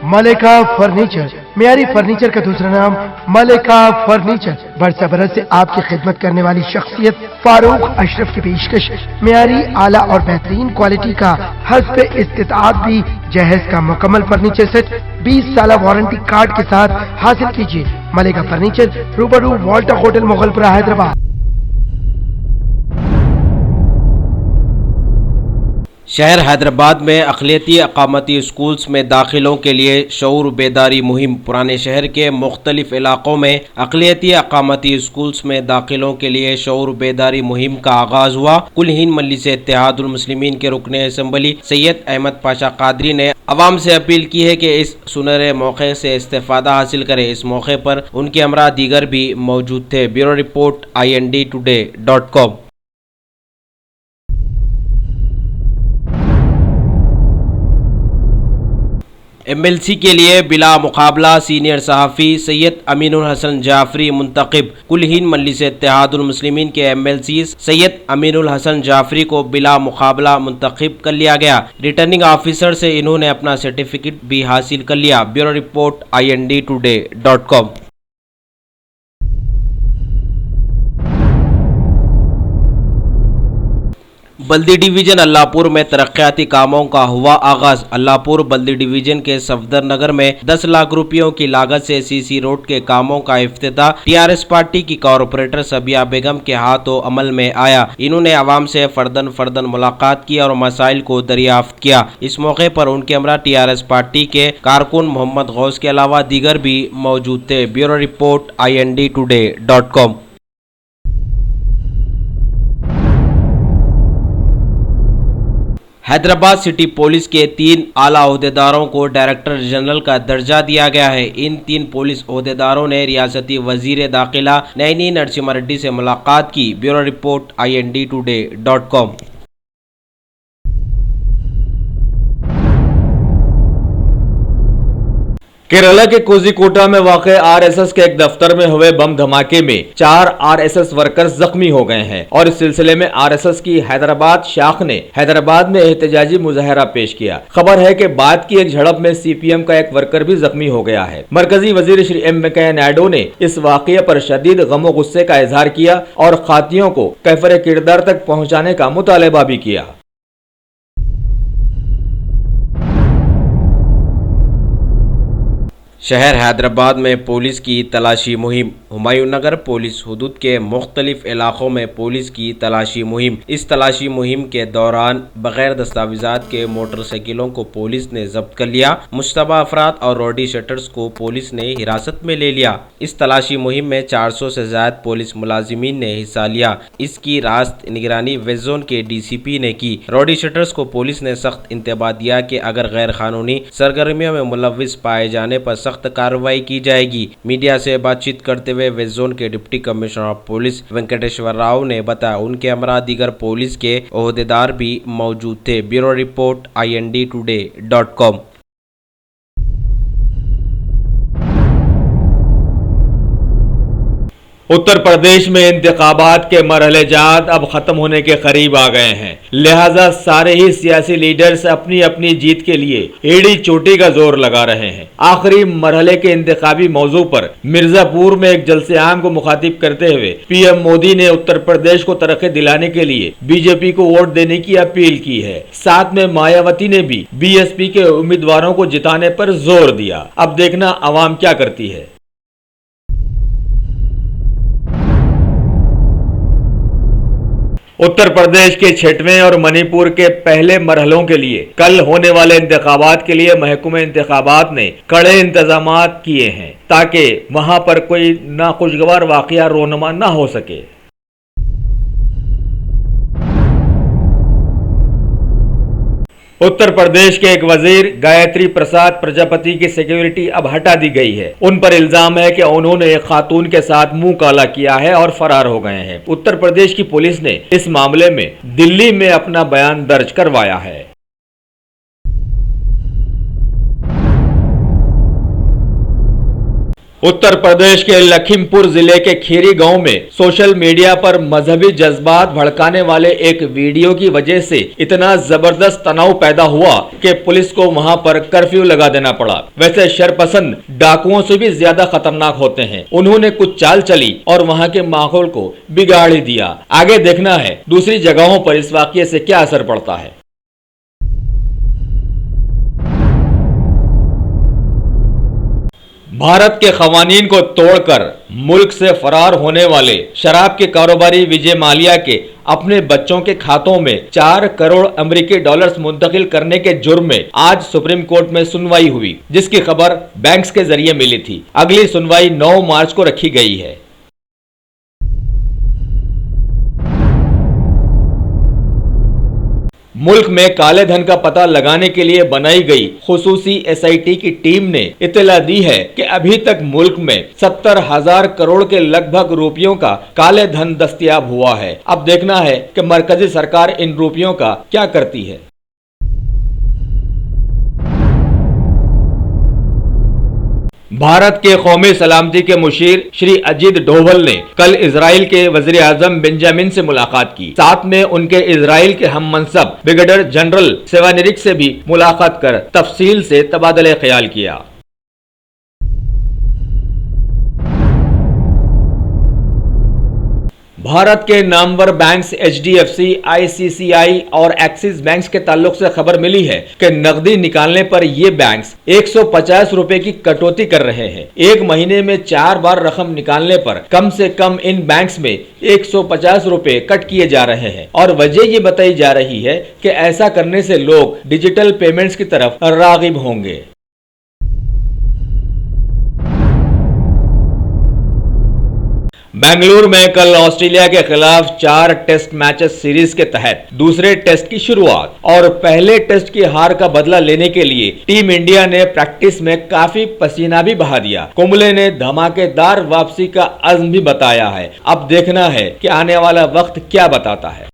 मलिका furniture, मियारी furniture का दूसरा नाम मलिका फर्नीचर। बरस बरस से आपकी खिदमत करने वाली शख्सियत फारूक अशरफ की पेशकश मियारी आला और बेहतरीन क्वालिटी का हस्ब इस्तिताअत भी जहेज का मुकम्मल फर्नीचर सेट 20 साल वारंटी कार्ड के साथ हासिल कीजिए। मलिका फर्नीचर, रूबरू वॉल्टर होटल, मुगलपुरा, हैदराबाद। शहर हैदराबाद में अक़लियती अक़ामती स्कूल्स में दाखिलों के लिए शऊर बेदारी मुहिम। पुराने शहर के मुख्तलिफ इलाक़ों में अक़लियती अक़ामती स्कूल्स में दाखिलों के लिए शऊर बेदारी मुहिम का आगाज़ हुआ। कुल हिंद मजलिस इत्तेहादुल मुस्लिमीन के रुकने असम्बली सैयद अहमद पाशा कादरी ने अवाम से अपील की है कि इस सुनहरे मौके से इस्तेफ़ादा हासिल करें। इस मौके पर उनके हमरा दीगर भी मौजूद थे। Bureau report INDtoday.com। MLC के लिए बिला मुकाबला सीनियर सहाफ़ी सैयद अमीनुल हसन जाफरी मुंतखब। कुल हिंद मजलिस इत्तेहादुल मुस्लिमीन के MLC सैयद अमीनुल हसन जाफरी को बिला मुकाबला मुंतखब कर लिया गया। रिटर्निंग ऑफिसर से इन्होंने अपना सर्टिफिकेट भी हासिल कर लिया। Bureau report INDtoday.com। बल्दी डिवीजन अल्लाहपुर में तरक्याती कामों का हुआ आगाज। अल्लाहपुर बल्दी डिवीजन के सफदर नगर में 10 लाख रुपयों की लागत से CC रोड के कामों का इफ्तिताह TRS पार्टी की कॉरपोरेटर सबिया बेगम के हाथों अमल में आया। इन्होंने आवाम से फर्दन मुलाकात की और मसाइल को दरियाफ्त किया। इस मौके पर उनके हमरा TRS पार्टी के कारकुन मोहम्मद गौस के अलावा दीगर भी मौजूद थे। Bureau report INDtoday.com। Hyderabad city police के 3 आला ओहदेदारों को डायरेक्टर जनरल का दर्जा दिया गया है। इन 3 पुलिस ओहदेदारों ने रियासती वजीर दाखिला नैनी नरसिम्हा रेड्डी से मुलाकात की। Bureau report INDtoday.com। केरला के कोझिकोटा में वाक़े RSS के एक दफ्तर में हुए बम धमाके में 4 RSS वर्कर्स जख्मी हो गए हैं और इस सिलसिले में RSS की हैदराबाद शाख ने हैदराबाद में एहतजाजी मुजाहरा पेश किया। खबर है कि बाद की एक झड़प में CPM का एक वर्कर भी जख्मी हो गया है। मरकजी वजीर श्री M वेंकैया नायडू ने इस वाक़ये पर शदीद गम गुस्से का इजहार किया और खातियों को कैफर किरदार तक पहुँचाने का मुतालबा भी किया। शहर हैदराबाद में पुलिस की तलाशी मुहिम। हुमायूं नगर पुलिस हुदूद के मुख्तलिफ इलाकों में पुलिस की तलाशी मुहिम। इस तलाशी मुहिम के दौरान बगैर दस्तावेजात के मोटरसाइकिलों को पुलिस ने जब्त कर लिया। मुश्तबा अफराद और रोडी शटर्स को पुलिस ने हिरासत में ले लिया। इस तलाशी मुहिम में 400 से ज्यादा पुलिस मुलाजिमीन ने हिस्सा लिया। इसकी रास्त निगरानी वेस्ट जोन के DCP ने की। रोडी शटर्स को पुलिस ने सख्त इंतबाह दिया कि अगर गैर कानूनी सरगर्मियों में मुलव्विस पाए जाने पर सख्त कार्रवाई की जाएगी। मीडिया से बातचीत करते हुए वेस्ट जोन के deputy commissioner of police Venkateshwar Rao ने बताया उनके हमरा दीगर पुलिस के ओहदेदार भी मौजूद थे। Bureau report INDtoday.com। Uttar Pradesh में इंतखाबात के मरहले जात अब खत्म होने के करीब आ गए हैं, लिहाजा सारे ही सियासी लीडर्स अपनी अपनी जीत के लिए एड़ी चोटी का जोर लगा रहे हैं। आखिरी मरहले के इंतखाबी मौजू पर मिर्जापुर में एक जलसे आम को मुखातिब करते हुए PM मोदी ने उत्तर प्रदेश को तरक्की दिलाने के लिए BJP को वोट देने की अपील की है। साथ में मायावती ने भी BSP के उम्मीदवारों को जिताने पर जोर दिया। अब देखना अवाम क्या करती है। उत्तर प्रदेश के 6वें और मणिपुर के पहले मरहलों के लिए कल होने वाले इंतखाबात के लिए महकमे इंतखाबात ने कड़े इंतजामात किए हैं ताकि वहां पर कोई नाखुशगवार वाकया रोनुमा न हो सके। उत्तर प्रदेश के एक वजीर गायत्री प्रसाद प्रजापति की सिक्योरिटी अब हटा दी गई है। उन पर इल्जाम है कि उन्होंने एक खातून के साथ मुंह काला किया है और फरार हो गए हैं। उत्तर प्रदेश की पुलिस ने इस मामले में दिल्ली में अपना बयान दर्ज करवाया है। उत्तर प्रदेश के लखीमपुर जिले के खीरी गांव में सोशल मीडिया पर मजहबी जज्बात भड़काने वाले एक वीडियो की वजह से इतना जबरदस्त तनाव पैदा हुआ कि पुलिस को वहां पर कर्फ्यू लगा देना पड़ा। वैसे शरपसंद डाकुओं से भी ज्यादा खतरनाक होते हैं। उन्होंने कुछ चाल चली और वहां के माहौल को बिगाड़ ही दिया। आगे देखना है दूसरी जगहों पर इस वाकये से क्या असर पड़ता है। भारत के कवानीन को तोड़कर मुल्क से फरार होने वाले शराब के कारोबारी विजय माल्या के अपने बच्चों के खातों में 4 करोड़ अमेरिकी डॉलर्स मुंतकिल करने के जुर्म में आज सुप्रीम कोर्ट में सुनवाई हुई, जिसकी खबर बैंक्स के जरिए मिली थी। अगली सुनवाई 9 मार्च को रखी गई है। मुल्क में काले धन का पता लगाने के लिए बनाई गई खुसूसी SIT की टीम ने इत्तला दी है कि अभी तक मुल्क में 70,000 करोड़ के लगभग रुपयों का काले धन दस्तयाब हुआ है। अब देखना है कि मरकजी सरकार इन रुपयों का क्या करती है। भारत के कौमी सलामती के मुशीर श्री अजीत डोभाल ने कल इजराइल के वजीर आजम बेंजामिन से मुलाकात की। साथ में उनके इजराइल के हम मनसब ब्रिगेडियर जनरल सेवानिरिक से भी मुलाकात कर तफसील से तबादले ख्याल किया। भारत के नामवर बैंक्स HDFC, ICICI और एक्सिस बैंक्स के ताल्लुक से खबर मिली है कि नकदी निकालने पर ये बैंक्स 150 रुपए की कटौती कर रहे हैं। एक महीने में 4 बार रकम निकालने पर कम से कम इन बैंक्स में 150 रुपए कट किए जा रहे हैं और वजह ये बताई जा रही है कि ऐसा करने से लोग डिजिटल पेमेंट्स की तरफ रागिब होंगे। बेंगलुरु में कल ऑस्ट्रेलिया के खिलाफ 4 टेस्ट मैचेस सीरीज के तहत दूसरे टेस्ट की शुरुआत और पहले टेस्ट की हार का बदला लेने के लिए टीम इंडिया ने प्रैक्टिस में काफी पसीना भी बहा दिया। कुंबले ने धमाकेदार वापसी का अज़्म भी बताया है। अब देखना है कि आने वाला वक्त क्या बताता है।